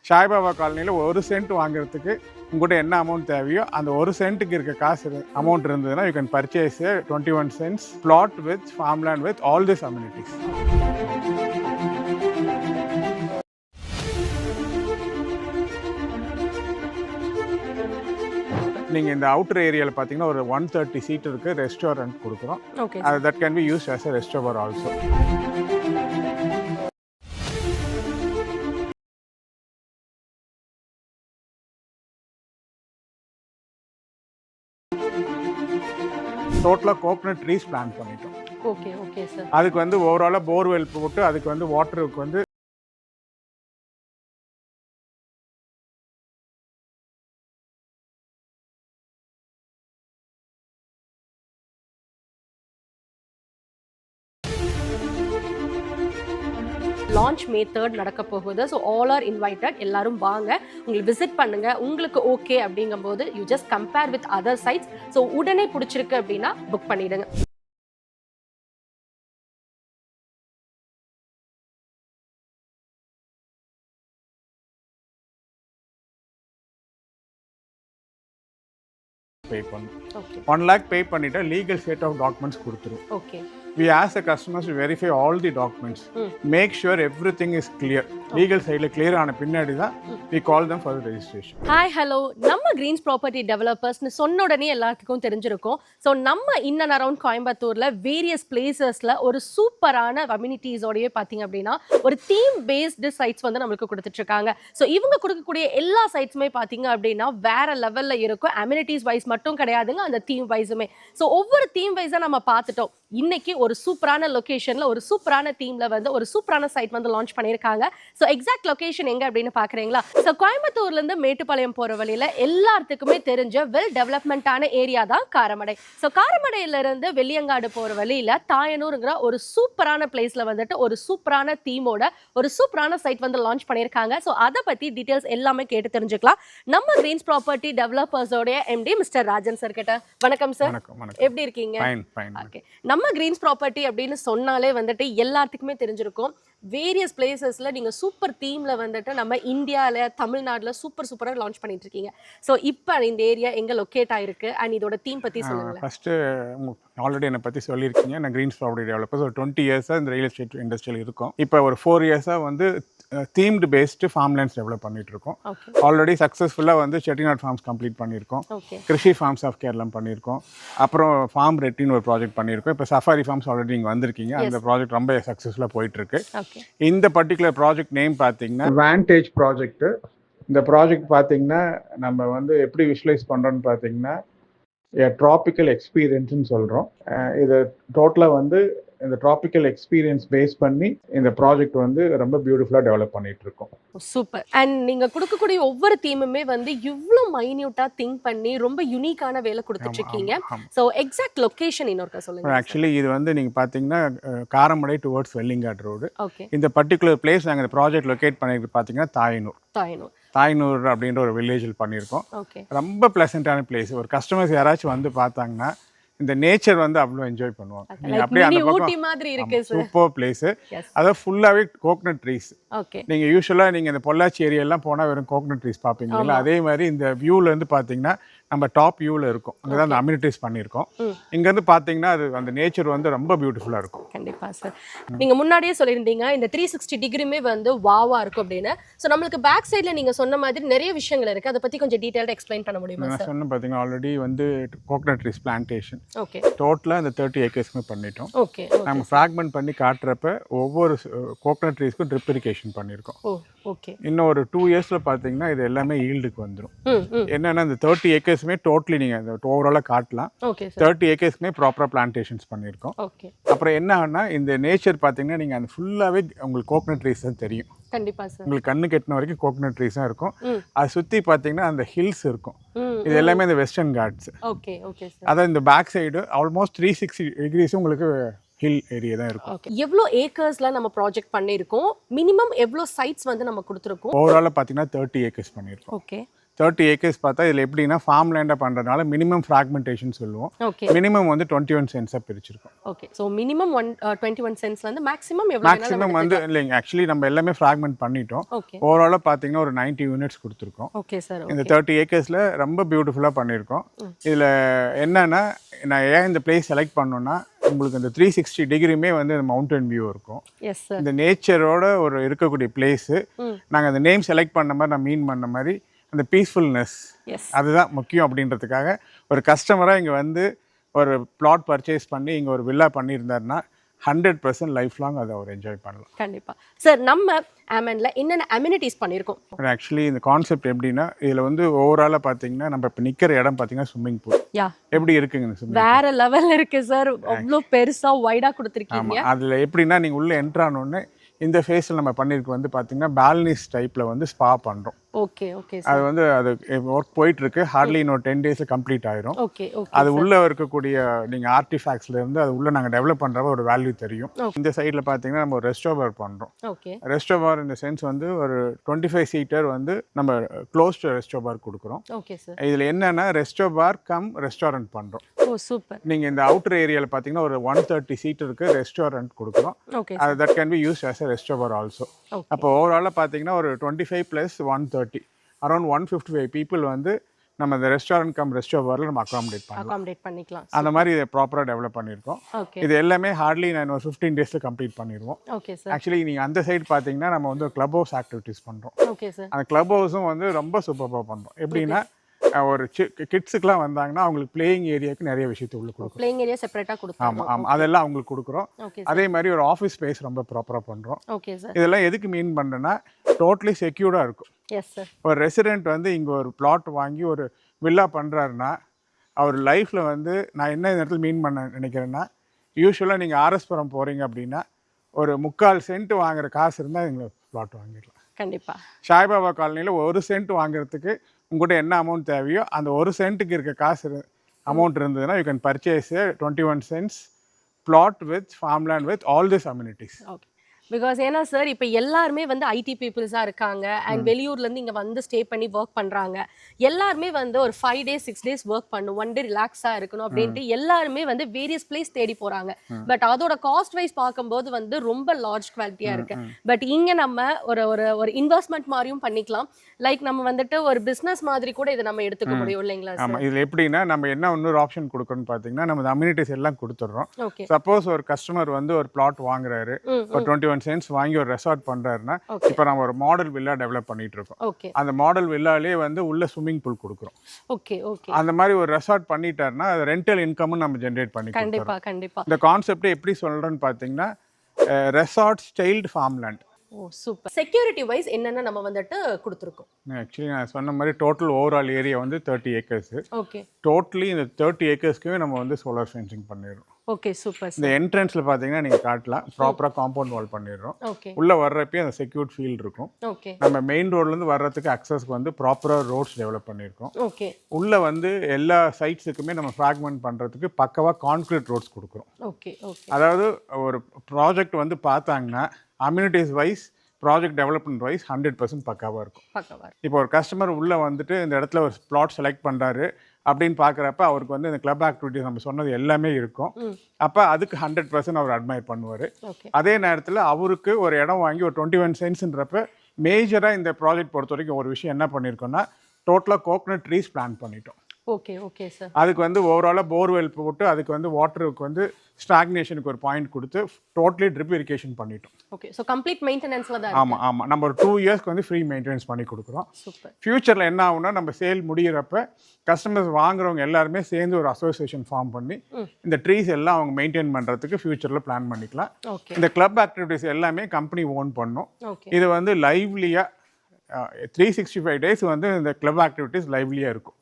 சாய்பாபா காலனியில் 1 சென்ட் வாங்குறதுக்கு உங்கள்கிட்ட என்ன அமௌண்ட் தேவையோ அந்த 1 சென்ட்டுக்கு இருக்க காசு அமௌண்ட் இருந்ததுன்னா you can purchase 21 cents plot with farmland with all these amenities. நீங்கள் இந்த அவுட்டர் ஏரியாவில் பார்த்தீங்கன்னா ஒரு 130 seat இருக்குது ரெஸ்டாரண்ட் கொடுக்குறோம். That can be used as a restaurant also. டோட்டலாக கோகனட் ட்ரீஸ் பிளான் பண்ணிட்டோம். Okay sir. அதுக்கு வந்து ஓவராலாக போர்வெல் போட்டு அதுக்கு வந்து வாட்டருக்கு வந்து லான்ச் May 3rd நடக்க போகுது. So all are invited. எல்லாரும் வாங்க, உங்களுக்கு விசிட் பண்ணுங்க. உங்களுக்கு ஓகே அப்படிங்கும்போது you just compare with other sites. So உடனே பிடிச்சிருக்கு அப்படின்னா புக் பண்ணிடுங்க. பே பண்ணும். 1 lakh பே பண்ணிட்டு லீகல் செட் ஆஃப் டாக்குமெண்ட்ஸ் கொடுத்துரும். Okay. We ask the customers to verify all the documents. Make sure everything is clear. Legal side clear ஆன பின்னாடி தான் we call them for the registration. Hi, hello. நம்ம Greens Property Developers னு சொன்ன உடனே எல்லாத்துக்கும் தெரிஞ்சிருக்கும். ஸோ நம்ம இன் அண்ட் அரவுண்ட் கோயம்புத்தூர்ல வேரியஸ் பிளேசஸ்ல ஒரு சூப்பரான அம்யூனிட்டிஸோடய பார்த்தீங்க அப்படின்னா ஒரு தீம் பேஸ்டு சைட்ஸ் வந்து நம்மளுக்கு கொடுத்துட்டு இருக்காங்க. ஸோ இவங்க கொடுக்கக்கூடிய எல்லா சைட்ஸுமே பார்த்தீங்க அப்படின்னா வேற லெவல்ல இருக்கும். அம்யூனிட்டிஸ் வைஸ் மட்டும் கிடையாதுங்க, அந்த தீம் வைஸுமே. ஸோ ஒவ்வொரு தீம் வைஸாக நம்ம பார்த்துட்டோம். இன்னைக்கு ஒரு சூப்பரான லொகேஷன்ல ஒரு சூப்பரான தீம்ல வந்து ஒரு சூப்பரான சைட் வந்து லான்ச் பண்ணியிருக்காங்க. ஸோ எக்ஸாக்ட் லொகேஷன் எங்க அப்படின்னு பாக்குறீங்களா? ஸோ கோயம்புத்தூர்ல இருந்து மேட்டுப்பாளையம் போற வழியில எல்லாத்துக்குமே தெரிஞ்ச வெல் டெவலப்மெண்டான ஏரியா தான் காரமடை. ஸோ காரமடையில இருந்து வெள்ளியங்காடு போற வழியில தாயனூருங்கிற ஒரு சூப்பரான பிளேஸ்ல வந்துட்டு ஒரு சூப்பரான தீமோட ஒரு சூப்பரான சைட் வந்து லான்ச் பண்ணியிருக்காங்க. ஸோ அதை பத்தி டீடைல்ஸ் எல்லாமே கேட்டு தெரிஞ்சுக்கலாம். நம்ம கிரீன்ஸ் ப்ராப்பர்ட்டி டெவலப்பர்ஸோட எம்டி மிஸ்டர் ராஜன் சார் கிட்ட. வணக்கம் சார், எப்படி இருக்கீங்க? ஓகே. நம்ம கிரீன்ஸ் ப்ராப்பர்ட்டி அப்படின்னு சொன்னாலே வந்துட்டு எல்லாத்துக்குமே தெரிஞ்சிருக்கும். வேரியஸ் பிளேசஸ்ல நீங்க சூப்பர் தீம்ல வந்துட்டு நம்ம இந்தியால தமிழ்நாடுல சூப்பராக லான்ச் பண்ணிட்டு இருக்கீங்க. ஸோ இப்போ இந்த ஏரியா எங்க லொக்கேட் ஆயிருக்கு அண்ட் இதோட தீம் பத்தி சொல்லுங்க. ஃபர்ஸ்ட் ஆல்ரெடி என்னை பற்றி சொல்லியிருக்கீங்க. நான் கிரீன்ஸ் ப்ராப்பர்ட்டி டெவலப்பர்ஸ் ஒரு 20 இயர்ஸாக இந்த ரியல் எஸ்டேட் இண்டஸ்ட்ரியில் இருக்கும். இப்போ ஒரு 4 இயர்ஸாக வந்து தீம்டு பேஸ்டு ஃபார்ம்லேண்ட்ஸ் டெவலப் பண்ணிட்டு இருக்கோம். ஆல்ரெடி சக்ஸஸ்ஃபுல்லாக வந்து செட்டிநாட் ஃபார்ம்ஸ் கம்ப்ளீட் பண்ணியிருக்கோம். கிருஷி ஃபார்ம்ஸ் ஆஃப் கேரளம் பண்ணியிருக்கோம். அப்புறம் ஃபார்ம் ரெட்டின்னு ஒரு ப்ராஜெக்ட் பண்ணியிருக்கோம். இப்போ சஃபாரி ஃபார்ம்ஸ் ஆல்ரெடி நீங்கள் வந்திருக்கீங்க. அந்த ப்ராஜெக்ட் ரொம்ப சக்ஸஸ்ஃபுல்லாக போயிட்டு இருக்கு. இந்த பர்டிகுலர் ப்ராஜெக்ட் நேம் பார்த்தீங்கன்னா வாண்டேஜ் ப்ராஜெக்ட். இந்த ப்ராஜெக்ட் பார்த்தீங்கன்னா நம்ம வந்து எப்படி விஷுவலைஸ் பண்ணுறோன்னு பார்த்தீங்கன்னா ட்ராபிக்கல் எக்ஸ்பீரியன்ஸ்னு சொல்கிறோம். இது டோட்டலாக வந்து இந்த ட்ராபிக்கல் எக்ஸ்பீரியன்ஸ் பேஸ் பண்ணி இந்த ப்ராஜெக்ட் வந்து ரொம்ப பியூட்டிஃபுல்லாக டெவலப் பண்ணிட்டு இருக்கோம். சூப்பர். அண்ட் நீங்கள் கொடுக்கக்கூடிய ஒவ்வொரு தீமுமே வந்து இவ்வளோ மைன்யூட்டாக திங்க் பண்ணி ரொம்ப யூனிக்கான வேலை கொடுத்துட்டு இருக்கீங்க. ஸோ எக்ஸாக்ட் லொகேஷன் இன்னொருக்கா சொல்லுங்க. ஆக்சுவலி இது வந்து நீங்கள் பார்த்தீங்கன்னா Karamadai towards Vellingadu road. Okay. இந்த பர்டிகுலர் பிளேஸ் நாங்கள் இந்த ப்ராஜெக்ட் லொக்கேட் பண்ணிருக்கு பார்த்தீங்கன்னா தாயனூர் அப்படின்ற ஒரு வில்லேஜில் பண்ணியிருக்கோம். ரொம்ப பிளசண்டான பிளேஸ். ஒரு கஸ்டமர்ஸ் யாராச்சும் வந்து பார்த்தாங்கன்னா இந்த நேச்சர் வந்து அவ்வளோ என்ஜாய் பண்ணுவாங்க. நீங்கள் அப்படியே அந்த பக்கம் சூப்பர் பிளேஸ். அதாவது ஃபுல்லாகவே கோகனட் ட்ரீஸ். நீங்கள் யூஸ்வலாக நீங்கள் இந்த பொள்ளாச்சி ஏரியாலாம் போனால் வெறும் கோகனட் ட்ரீஸ் பார்ப்பீங்களா, அதே மாதிரி இந்த வியூலேருந்து பார்த்தீங்கன்னா நம்ம டாப் வியூவில் இருக்கும். அங்கே தான் அந்த அம்யூனிட்டிஸ் பண்ணியிருக்கோம். இங்கேருந்து பார்த்தீங்கன்னா அது அந்த நேச்சர் வந்து ரொம்ப பியூட்டிஃபுல்லாக இருக்கும். கண்டிப்பாக சார். நீங்கள் முன்னாடியே சொல்லியிருந்தீங்க இந்த 360 டிகிரிமே வந்து வாவா இருக்கும் அப்படின்னு. ஸோ நம்மளுக்கு பேக் சைடில் நீங்கள் சொன்ன மாதிரி நிறைய விஷயங்கள் இருக்குது. அதை பற்றி கொஞ்சம் டீட்டெயிலாக எக்ஸ்பிளைன் பண்ண முடியுமா? நான் சொன்ன பார்த்தீங்கன்னா ஆல்ரெடி வந்து கோகனட் ட்ரீஸ் பிளான்டேஷன் டோட்டலாக இந்த 30 ஏக்கர்ஸ்க்குமே பண்ணிட்டோம். நம்ம ஃப்ராக்மெண்ட் பண்ணி காட்டுறப்ப ஒவ்வொரு கோகனட் ட்ரீஸ்க்கும் ட்ரிப் இரிகேஷன் பண்ணியிருக்கோம். இன்னும் ஒரு 2 இயர்ஸில் பார்த்தீங்கன்னா இது எல்லாமே ஈல்டுக்கு வந்துடும். என்னன்னா இந்த 30 ஏக்கர்ஸுமே டோட்டலி நீங்கள் இந்த ஓவராலாக காட்டலாம். 30 ஏக்கர்ஸ்க்குமே ப்ராப்பராக பிளான்டேஷன்ஸ் பண்ணியிருக்கோம். அப்புறம் என்ன ஆகுனா இந்த நேச்சர் பார்த்தீங்கன்னா நீங்கள் அந்த ஃபுல்லாகவே உங்களுக்கு கோகனட் ட்ரீஸ் தான் தெரியும். கண்டிப்பாக சார். உங்களுக்கு கண்ணு கெட்டின வரைக்கும் கோகனட் ட்ரீஸ் தான் இருக்கும். அது சுற்றி பார்த்தீங்கன்னா அந்த ஹில்ஸ் இருக்கும். இது எல்லாமே இந்த வெஸ்டர்ன் காட்ஸ். அதான் இந்த பேக் சைடு ஆல்மோஸ்ட் 360 டிகிரிஸ் உங்களுக்கு ஹில் ஏரியா தான் இருக்கும். எவ்வளோ ஏக்கர்ஸ்ல நம்ம ப்ராஜெக்ட் பண்ணியிருக்கோம்? மினிமம் எவ்வளோ சைட்ஸ் வந்து நம்ம கொடுத்துருக்கோம்? ஓவராலாக பார்த்தீங்கன்னா 30 ஏக்கர்ஸ் பண்ணியிருக்கோம். ஓகே. 30 ஏக்கர்ஸ் பார்த்தா இதில் எப்படின்னா ஃபார்ம் லேண்டாக பண்ணுறதுனால மினிமம் ஃப்ராக்மெண்டேஷன் சொல்லுவோம். ஓகே மினிமம் வந்து 21 சென்ட்ஸாக பிரிச்சிருக்கோம். ஓகே ஸோ மினிமம் 21 சென்ட்ஸ்ல இருந்து மேக்ஸிமம் எவ்வளவு மேக்ஸிமம் வந்து இல்லைங்க, ஆக்சுவலி நம்ம எல்லாமே ஃப்ராக்மெண்ட் பண்ணிட்டோம். ஓகே ஓவராலாக பார்த்தீங்கன்னா ஒரு 90 யூனிட்ஸ் கொடுத்துருக்கோம். Okay sir. இந்த 30 ஏக்கர்ஸில் ரொம்ப பியூட்டிஃபுல்லாக பண்ணியிருக்கோம். இதில் என்னன்னா நான் ஏன் இந்த பிளேஸ் செலக்ட் பண்ணோன்னா உங்களுக்கு இந்த 360 டிகிரியுமே வந்து மவுண்டன் வியூ இருக்கும். Yes sir. இந்த நேச்சரோட ஒரு இருக்கக்கூடிய பிளேஸு. நாங்கள் அந்த நேம் செலக்ட் பண்ண மாதிரி நான் மீன் பண்ண மாதிரி அந்த பீஸ்ஃபுல்னஸ் எஸ் அதுதான் முக்கியம் அப்படின்றதுக்காக ஒரு கஸ்டமராக இங்கே வந்து ஒரு பிளாட் பர்ச்சேஸ் பண்ணி இங்கே ஒரு வில்லா பண்ணியிருந்தாருன்னா 100% லைஃப் லாங் அதை அவர் என்ஜாய் பண்ணலாம். கண்டிப்பா சார். நம்ம ஆமன்ல என்னென்ன அம்யூனிட்டிஸ் பண்ணியிருக்கோம்? ஆக்சுவலி இந்த கான்செப்ட் எப்படின்னா இதில் வந்து ஓவராலாக பார்த்தீங்கன்னா நம்ம இப்போ நிற்கிற இடம் பார்த்தீங்கன்னா ஸ்விம்மிங் பூல் யா எப்படி இருக்குங்க இந்த ஸ்விம்மிங் வேற லெவல்ல இருக்கு சார். அவ்வளோ பெருசா வைடா கொடுத்துருக்கீங்க. ஆமாம். அதில் எப்படின்னா நீங்கள் உள்ளே என்ட்ரானோடனே இந்த ஃபேஸில் நம்ம பண்ணியிருக்கு வந்து பார்த்தீங்கன்னா பால்னிஸ் டைப்பில் வந்து ஸ்பா பண்ணுறோம். ஓகே ஓகே அது வந்து அது ஒர்க் போயிட்டுருக்கு. ஹார்ட்லி இன்னொரு 10 டேஸில் கம்ப்ளீட் ஆயிரும். Okay okay. அது உள்ளே இருக்கக்கூடிய நீங்கள் ஆர்டிஃபேக்ட்ஸ்லேருந்து அது உள்ளே நாங்கள் டெவலப் பண்ணுறப்ப ஒரு வேல்யூ தெரியும். இந்த சைடில் பார்த்தீங்கன்னா நம்ம ஒரு ரெஸ்டோபார் பண்ணுறோம். ஓகே. ரெஸ்டோபார் இந்த சென்ஸ் வந்து ஒரு 25 சீட்டர் வந்து நம்ம க்ளோஸ்டு ரெஸ்டோபார் கொடுக்குறோம். Okay sir. இதில் என்னென்னா ரெஸ்டோபார் கம் ரெஸ்டாரண்ட் பண்ணுறோம். Oh super. நீங்கள் இந்த அவுட்டர் ஏரியாவில் பார்த்தீங்கன்னா ஒரு 130 சீட்டருக்கு ரெஸ்டாரண்ட் கொடுக்குறோம். ஓகே. அது that can be use as a restobar also. அப்போ ஓவராலாக பார்த்தீங்கன்னா ஒரு 25 + 130 அரௌண்ட் 155 பீப்புள் வந்து நம்ம இந்த ரெஸ்டாரண்ட் கம் ரெஸ்டோபாரில் நம்ம அகாமடேட் பண்ணிக்கலாம். அந்த மாதிரி இதை ப்ராப்பராக டெவலப் பண்ணியிருக்கோம். ஓகே. இது எல்லாமே ஹார்ட்லி நான் ஒரு 15 டேஸில் கம்ப்ளீட் பண்ணிடுவோம். Okay sir. ஆக்சுவலி நீங்கள் அந்த சைடு பார்த்தீங்கன்னா நம்ம வந்து கிளப் ஹவுஸ் ஆக்டிவிட்டீஸ் பண்ணுறோம். Okay sir. அந்த கிளப் ஹவுஸும் வந்து ரொம்ப சூப்பராக பண்ணுறோம். எப்படின்னா ஒரு கிட்ஸுக்குலாம் வந்தாங்கன்னா அவங்களுக்கு பிளேயிங் ஏரியாவுக்கு நிறைய விஷயத்தை உள்ள கொடுக்குறோம். பிளேயிங் ஏரியா செப்பரேட்டாக கொடுக்குறோம். ஆமாம் ஆமாம், அதெல்லாம் அவங்களுக்கு கொடுக்குறோம். ஓகே. அதே மாதிரி ஒரு ஆஃபீஸ் ஸ்பேஸ் ரொம்ப ப்ராப்பராக பண்ணுறோம். Okay sir. இதெல்லாம் எதுக்கு மீன் பண்ணுறேன்னா டோட்டலி செக்யூர்டாக இருக்கும். Yes sir. ஒரு ரெசிடென்ட் வந்து இங்கே ஒரு பிளாட் வாங்கி ஒரு வில்லா பண்ணுறாருன்னா அவர் லைஃப்பில் வந்து நான் என்ன இந்த இடத்துல மீன் பண்ண நினைக்கிறேன்னா யூஸ்வலாக நீங்கள் ஆர்எஸ்புரம் போகிறீங்க அப்படின்னா ஒரு 3/4 சென்ட் வாங்குற காசு இருந்தால் நீங்கள் பிளாட் வாங்கிடலாம். கண்டிப்பா. சாய்பாபா காலனியில் 1 சென்ட் வாங்குறதுக்கு உங்கள்கிட்ட என்ன அமௌண்ட் தேவையோ அந்த 1 சென்ட்டுக்கு இருக்க காசு அமௌண்ட் இருந்ததுன்னா you can purchase 21 cents plot with farmland with all this amenities. Okay. Because ஏன்னா சார் இப்போ எல்லாருமே வந்து ஐடி பீப்புள்ஸாக இருக்காங்க அண்ட் வெளியூர்லேருந்து இங்கே வந்து ஸ்டே பண்ணி ஒர்க் பண்ணுறாங்க. எல்லாருமே வந்து ஒரு 5 days 6 days ஒர்க் பண்ணும், 1 day ரிலாக்ஸாக இருக்கணும் அப்படின்ட்டு எல்லாருமே வந்து வேரியஸ் பிளேஸ் தேடி போகிறாங்க. பட் அதோட காஸ்ட் வைஸ் பார்க்கும்போது வந்து ரொம்ப லார்ஜ் குவாலிட்டியாக இருக்கு. பட் இங்கே நம்ம ஒரு ஒரு ஒரு இன்வெஸ்ட்மெண்ட் மாதிரியும் பண்ணிக்கலாம். லைக் நம்ம வந்துட்டு ஒரு பிஸ்னஸ் மாதிரி கூட இதை நம்ம எடுத்துக்க முடியும் இல்லைங்களா? ஆமாம். இதில் எப்படின்னா நம்ம என்ன இன்னொரு ஆப்ஷன் கொடுக்கணும்னு பார்த்தீங்கன்னா நம்ம அம்யூனிட்டிஸ் எல்லாம் கொடுத்துட்றோம். ஓகே. சப்போஸ் ஒரு கஸ்டமர் வந்து ஒரு பிளாட் வாங்குறாரு, ஒரு 21 cents வாங்கி ஒரு ரெசார்ட் பண்ணுறாருன்னா இப்போ நம்ம ஒரு மாடல் வில்லா டெவலப் பண்ணிட்டு இருக்கோம். ஓகே. அந்த மாடல் வில்லாலே வந்து உள்ள ஸ்விம்மிங் பூல் கொடுக்குறோம். Okay okay. அந்த மாதிரி ஒரு ரெசார்ட் பண்ணிட்டாருன்னா அது ரெண்டல் இன்கமும் நம்ம ஜென்ரேட் பண்ணி கண்டிப்பா கண்டிப்பா. இந்த கான்செப்டே எப்படி சொல்கிறேன்னு பார்த்தீங்கன்னா ரெசார்ட் ஸ்டைல்டு ஃபார்ம்லேண்ட். ஓ சூப்பர். செக்யூரிட்டி வைஸ் என்னென்ன நம்ம வந்துட்டு கொடுத்துருக்கோம்? ஆக்சுவலி நான் சொன்ன மாதிரி டோட்டல் ஓவரால் ஏரியா வந்து 30 ஏக்கர்ஸ். ஓகே. டோட்டலி இந்த 30 ஏக்கர்ஸ்க்குமே நம்ம வந்து சோலார் ஃபென்சிங் பண்ணிடுறோம். Okay super. இந்த என்ட்ரன்ஸில் பார்த்தீங்கன்னா நீங்கள் காட்டலாம் ப்ராப்பராக காம்பவுண்ட் வால் பண்ணிடுறோம். ஓகே. உள்ளே வர்றப்பே அந்த செக்யூர்ட் ஃபீல்டு இருக்கும். ஓகே. நம்ம மெயின் ரோட்லேருந்து வர்றதுக்கு அக்சஸ்க்கு வந்து ப்ராப்பராக ரோட்ஸ் டெவலப் பண்ணியிருக்கோம். ஓகே. உள்ளே வந்து எல்லா சைட்ஸுக்குமே நம்ம ஃப்ராக்மெண்ட் பண்ணுறதுக்கு பக்கவாக கான்க்ரீட் ரோட்ஸ் கொடுக்குறோம். Okay okay. அதாவது ஒரு ப்ராஜெக்ட் வந்து பார்த்தாங்கன்னா amenities wise project development wise 100% பக்காவாக இருக்கும். இப்போ ஒரு கஸ்டமர் உள்ளே வந்துட்டு இந்த இடத்துல ஒரு பிளாட் செலக்ட் பண்ணுறாரு அப்படின்னு பார்க்குறப்ப அவருக்கு வந்து இந்த கிளப் ஆக்டிவிட்டிஸ் நம்ம சொன்னது எல்லாமே இருக்கும். அப்போ அதுக்கு 100% அவர் அட்மையர் பண்ணுவார். அதே நேரத்தில் அவருக்கு ஒரு இடம் வாங்கி ஒரு 21 centsன்றப்ப மேஜராக இந்த ப்ராஜெக்ட் பொறுத்த வரைக்கும் ஒரு விஷயம் என்ன பண்ணியிருக்கோம்னா டோட்டலாக கோகனட் ட்ரீஸ் பிளான் பண்ணிட்டோம். Okay okay sir. அதுக்கு வந்து ஓவராலாக போர்வெல் போட்டு அதுக்கு வந்து வாட்டருக்கு வந்து ஸ்டாக்னேஷனுக்கு ஒரு பாயிண்ட் கொடுத்து டோட்டலி ட்ரிப் இரிகேஷன் பண்ணிட்டோம். ஓகே. ஸோ கம்ப்ளீட் மெயின்டெனன்ஸில் தான். ஆமாம் ஆமாம். நம்ம ஒரு 2 yearsக்கு வந்து ஃப்ரீ மெயின்டெனன்ஸ் பண்ணி கொடுக்குறோம். சூப்பர். ஃபியூச்சரில் என்ன ஆகும்னா நம்ம சேல் முடிகிறப்ப கஸ்டமர்ஸ் வாங்குறவங்க எல்லாருமே சேர்ந்து ஒரு அசோசியேஷன் ஃபார்ம் பண்ணி இந்த ட்ரீஸ் எல்லாம் அவங்க மெயின்டைன் பண்ணுறதுக்கு ஃபியூச்சரில் பிளான் பண்ணிக்கலாம். இந்த கிளப் ஆக்டிவிட்டிஸ் எல்லாமே கம்பெனி ஓன் பண்ணும். இது வந்து லைவ்லியாக 365 days வந்து இந்த கிளப் ஆக்டிவிட்டிஸ் லைவ்லியாக இருக்கும்.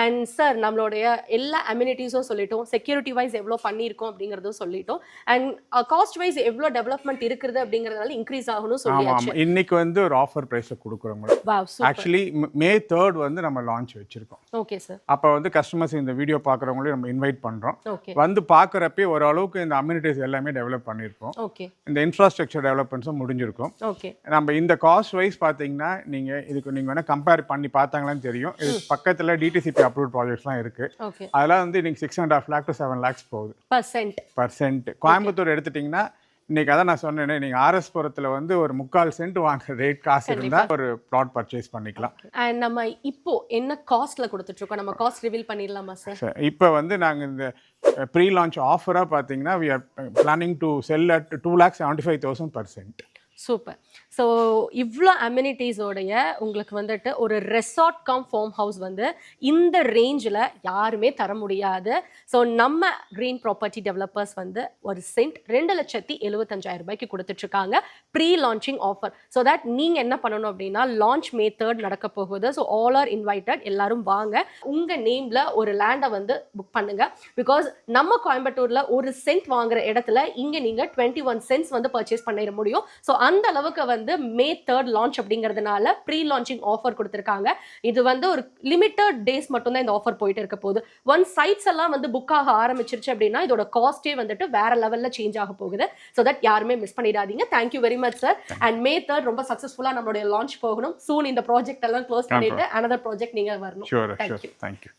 அண்ட் சார் நம்மளுடைய எல்லா அம்யூனிட்டிஸும் சொல்லிட்டோம், செக்யூரிட்டி வைஸ் எவ்வளோ பண்ணியிருக்கோம் அப்படிங்கிறதும் சொல்லிட்டோம், அண்ட் காஸ்ட் வைஸ் எவ்வளோ டெவலப்மெண்ட் இருக்குது அப்படிங்கிறதுனால இன்க்ரீஸ் ஆகணும் ஆமாம் சொல்லியாச்சு. ஆமாம் இன்னைக்கு வந்து ஒரு ஆஃபர் ப்ரைஸை கொடுக்குறோம். Wow, super. Actually May 3rd வந்து நம்ம லான்ச் வச்சிருக்கோம். Okay sir. அப்போ வந்து கஸ்டமர்ஸ் இந்த வீடியோ பார்க்குறவங்களையும் நம்ம இன்வைட் பண்ணுறோம். ஓகே வந்து பார்க்குறப்பே ஓரளவுக்கு இந்த அம்யூனிட்டிஸ் எல்லாமே டெவலப் பண்ணியிருக்கோம். ஓகே இந்த இன்ஃப்ராஸ்ட்ரக்சர் டெவலப்மெண்ட்ஸும் முடிஞ்சிருக்கும். ஓகே நம்ம இந்த காஸ்ட் வைஸ் பார்த்தீங்கன்னா நீங்கள் இதுக்கு நீங்கள் வேணால் கம்பேர் பண்ணி பார்த்தாங்களான்னு தெரியும். இது பக்கத்தில் டிடிசிபி அப்ரூவ் ப்ராஜெக்ட்ஸ்லாம் இருக்குது. ஓகே அதெல்லாம் வந்து இன்னைக்கு 6.5 lakh to 7 lakhs போகுது பர்சன்ட். கோயம்புத்தூர் எடுத்துட்டிங்கன்னா இன்னைக்கு அதான் நான் சொன்னேனே, நீங்கள் ஆர்எஸ் புரத்தில் வந்து ஒரு 3/4 சென்ட் வாங்குற ரேட் காசு இருந்தால் ஒரு பிளாட் பர்ச்சேஸ் பண்ணிக்கலாம். அண்ட் நம்ம இப்போ என்ன காஸ்ட்ல கொடுத்துட்டு இருக்கோம், நம்ம காஸ்ட் ரிவீல் பண்ணிடலாமா சார்? இப்போ வந்து நாங்கள் இந்த ப்ரீ லான்ச் ஆஃபராக பார்த்தீங்கன்னா we are planning to sell at 2,75,000 per cent. Super. So இவ்வளோ அம்யூனிட்டிஸோடைய உங்களுக்கு வந்துட்டு ஒரு ரெசார்ட் கம் ஃபார்ம் ஹவுஸ் வந்து இந்த ரேஞ்சில் யாருமே தர முடியாது. ஸோ நம்ம க்ரீன் ப்ராப்பர்ட்டி டெவலப்பர்ஸ் வந்து ஒரு சென்ட் 2,75,000 ரூபாய்க்கு கொடுத்துட்ருக்காங்க pre launching offer. So that நீங்கள் என்ன பண்ணணும் அப்படின்னா லான்ச் May 3rd நடக்க போகுது. ஸோ ஆல் ஆர் இன்வைட்டட், எல்லாரும் வாங்க. உங்கள் நேமில் ஒரு லேண்டை வந்து புக் பண்ணுங்க. பிகாஸ் நம்ம கோயம்புத்தூரில் ஒரு சென்ட் வாங்குற இடத்துல இங்கே நீங்கள் 21 cents வந்து பர்ச்சேஸ் பண்ணிட முடியும். ஸோ அந்த அளவுக்கு வந்து May 3rd லான்ச் அப்படிங்கிறதுனால ப்ரீ லான்ச்சிங் ஆஃபர் கொடுத்துருக்காங்க. இது வந்து ஒரு லிமிட்டட் டேஸ் மட்டும் தான் இந்த ஆஃபர் போயிட்டு இருக்க போகுது. ஒன் சைட்ஸ் எல்லாம் வந்து புக் ஆக ஆரம்பிச்சிருச்சு அப்படின்னா இதோட காஸ்டே வந்துட்டு வேற லெவல்ல சேஞ்ச் ஆக போகுது. ஸோ தட் யாருமே மிஸ் பண்ணிடாதீங்க. Thank you very much sir. And May 3rd ரொம்ப சக்ஸஸ்ஃபுல்லாக நம்மளுடைய லான்ச் போகணும். சூன் இந்த ப்ராஜெக்ட் எல்லாம் க்ளோஸ் பண்ணிட்டு another ப்ராஜெக்ட் நீங்க வரணும். Sure. Thank you.